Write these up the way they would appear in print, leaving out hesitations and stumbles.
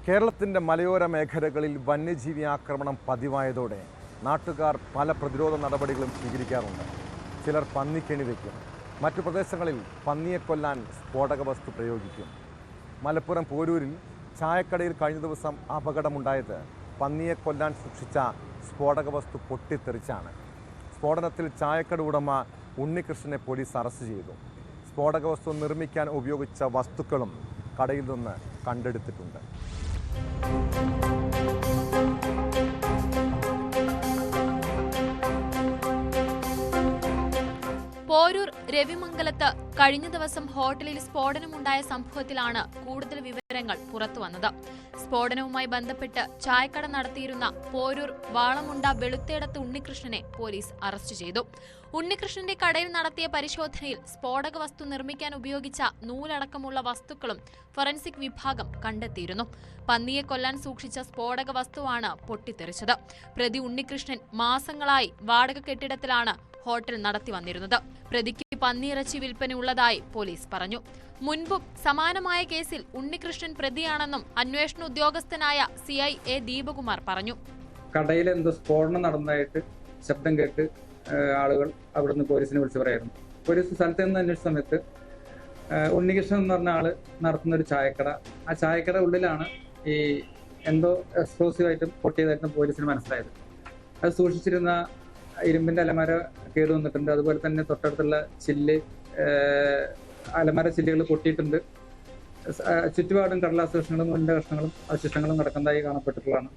കേരളത്തിൻ്റെ മലയോര മേഖലകളിൽ വന്യജീവി ആക്രമണം പതിവായതോടെ നാട്ടുകാർ പല പ്രതിരോധ നടപടികളും സ്വീകരിക്കാറുണ്ട്. ചിലർ പന്നിക്കെണി വയ്ക്കും. മറ്റു പ്രദേശങ്ങളിൽ പന്നിയെ കൊല്ലാൻ സ്ഫോടക വസ്തു പ്രയോഗിക്കും. മലപ്പുറം പോരൂരിൽ ചായക്കടയിൽ കഴിഞ്ഞ ദിവസം അപകടമുണ്ടായത് പന്നിയെ കൊല്ലാൻ സൂക്ഷിച്ച സ്ഫോടക വസ്തു പൊട്ടിത്തെറിച്ചാണ്. സ്ഫോടനത്തിൽ ചായക്കട ഉടമ ഉണ്ണികൃഷ്ണനെ പോലീസ് അറസ്റ്റ് ചെയ്തു. സ്ഫോടക വസ്തു നിർമ്മിക്കാൻ ഉപയോഗിച്ച വസ്തുക്കളും കടയിൽ നിന്ന് കണ്ടെടുത്തിട്ടുണ്ട്. പോരൂർ രവിമംഗലത്ത് കഴിഞ്ഞ ദിവസം ഹോട്ടലിൽ സ്ഫോടനമുണ്ടായ സംഭവത്തിലാണ് കൂടുതൽ വിവരങ്ങൾ പുറത്തുവന്നത്. സ്ഫോടനവുമായി ബന്ധപ്പെട്ട് ചായക്കട നടത്തിയിരുന്ന പോരൂർ വാളമുണ്ട വെളുത്തേടത്ത് ഉണ്ണികൃഷ്ണനെ പോലീസ് അറസ്റ്റ് ചെയ്തു. ഉണ്ണികൃഷ്ണന്റെ കടയിൽ നടത്തിയ പരിശോധനയിൽ സ്ഫോടക വസ്തു നിർമ്മിക്കാൻ ഉപയോഗിച്ച നൂലടക്കമുള്ള വസ്തുക്കളും ഫോറൻസിക് വിഭാഗം കണ്ടെത്തിയിരുന്നു. പന്നിയെ കൊല്ലാൻ സൂക്ഷിച്ച സ്ഫോടക വസ്തുവാണ് പൊട്ടിത്തെറിച്ചത്. പ്രതി ഉണ്ണികൃഷ്ണൻ മാസങ്ങളായി വാടക കെട്ടിടത്തിലാണ് ഹോട്ടൽ നടത്തി വന്നിരുന്നത്. പ്രതിക്ക് പന്നിയിറച്ചി വിൽപ്പന ഉള്ളതായി പോലീസ് പറഞ്ഞു. മുൻപും സമാനമായ കേസിൽ ഉണ്ണികൃഷ്ണൻ പ്രതിയാണെന്നും അന്വേഷണ ഉദ്യോഗസ്ഥനായ CI A ദീപകുമാർ പറഞ്ഞു. കടയിൽ എന്തോ സ്ഫോടനം നടന്നതായിട്ട് ശബ്ദം കേട്ട് ആളുകൾ അവിടുന്ന് പോലീസിനെ വിളിച്ചു പറയായിരുന്നു. പോലീസ് സ്ഥലത്ത് നിന്ന് അന്വേഷിച്ച സമയത്ത് ഉണ്ണികൃഷ്ണൻ എന്ന് പറഞ്ഞ ആള് നടത്തുന്ന ഒരു ചായക്കട, ആ ചായക്കട ഉള്ളിലാണ് ഈ എന്തോ എക്സ്പ്ലോസീവായിട്ടും പൊട്ടിയതായിട്ടും പോലീസിന് മനസ്സിലായത്. അത് സൂക്ഷിച്ചിരുന്ന ഇരുമ്പിന്റെ അലമാര കേട് വന്നിട്ടുണ്ട്. അതുപോലെ തന്നെ തൊട്ടടുത്തുള്ള അലമാര ചില്ലുകൾ പൊട്ടിയിട്ടുണ്ട്. ചുറ്റുപാടും കടലാസ് കഷ്ണങ്ങളും മുല്ല കഷ്ണങ്ങളും അവശിഷ്ടങ്ങളും കിടക്കുന്നതായി കാണപ്പെട്ടിട്ടുള്ളതാണ്.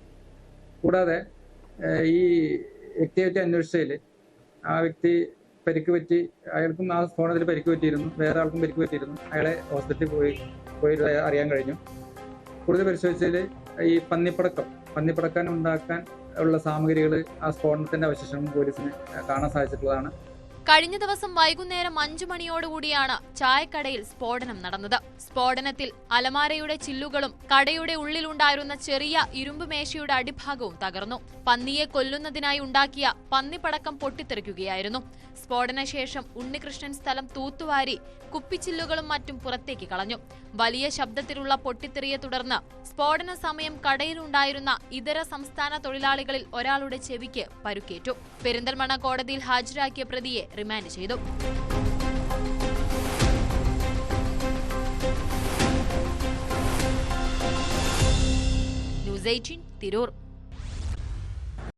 കൂടാതെ ഈ വ്യക്തിയെ അന്വേഷിച്ചതിൽ ആ വ്യക്തി പരിക്ക് പറ്റി, അയാൾക്കും ആ സ്ഫോടനത്തിൽ പരിക്ക് പറ്റിയിരുന്നു, വേറെ ആൾക്കും പരിക്ക് പറ്റിയിരുന്നു. അയാളെ ഹോസ്പിറ്റലിൽ പോയി അറിയാൻ കഴിഞ്ഞു. കൂടുതൽ പരിശോധിച്ചതിൽ ഈ പന്നിപ്പടക്കാൻ ഉണ്ടാക്കാൻ ഉള്ള സാമഗ്രികൾ, ആ സ്ഫോടനത്തിന്റെ അവശിഷ്ടങ്ങൾ പോലീസിന് കാണാൻ സാധിച്ചിട്ടുള്ളതാണ്. കഴിഞ്ഞ ദിവസം വൈകുന്നേരം 5 മണിയോടുകൂടിയാണ് ചായക്കടയിൽ സ്ഫോടനം നടന്നത്. സ്ഫോടനത്തിൽ അലമാരയുടെ ചില്ലുകളും കടയുടെ ഉള്ളിലുണ്ടായിരുന്ന ചെറിയ ഇരുമ്പ് മേശയുടെ അടിഭാഗവും തകർന്നു. പന്നിയെ കൊല്ലുന്നതിനായി ഉണ്ടാക്കിയ പന്നിപ്പടക്കം പൊട്ടിത്തെറിക്കുകയായിരുന്നു. സ്ഫോടനശേഷം ഉണ്ണികൃഷ്ണൻ സ്ഥലം തൂത്തുവാരി കുപ്പിച്ചില്ലുകളും മറ്റും പുറത്തേക്ക് കളഞ്ഞു. വലിയ ശബ്ദത്തിലുള്ള പൊട്ടിത്തെറിയെ തുടർന്ന് സ്ഫോടന സമയം കടയിലുണ്ടായിരുന്ന ഇതര സംസ്ഥാന തൊഴിലാളികളിൽ ഒരാളുടെ ചെവിക്ക് പരുക്കേറ്റു. പെരിന്തൽമണ്ണ കോടതിയിൽ ഹാജരാക്കിയ പ്രതിയെ റിമാൻഡ് ചെയ്തു. ന്യൂസ് 18 തിരൂർ.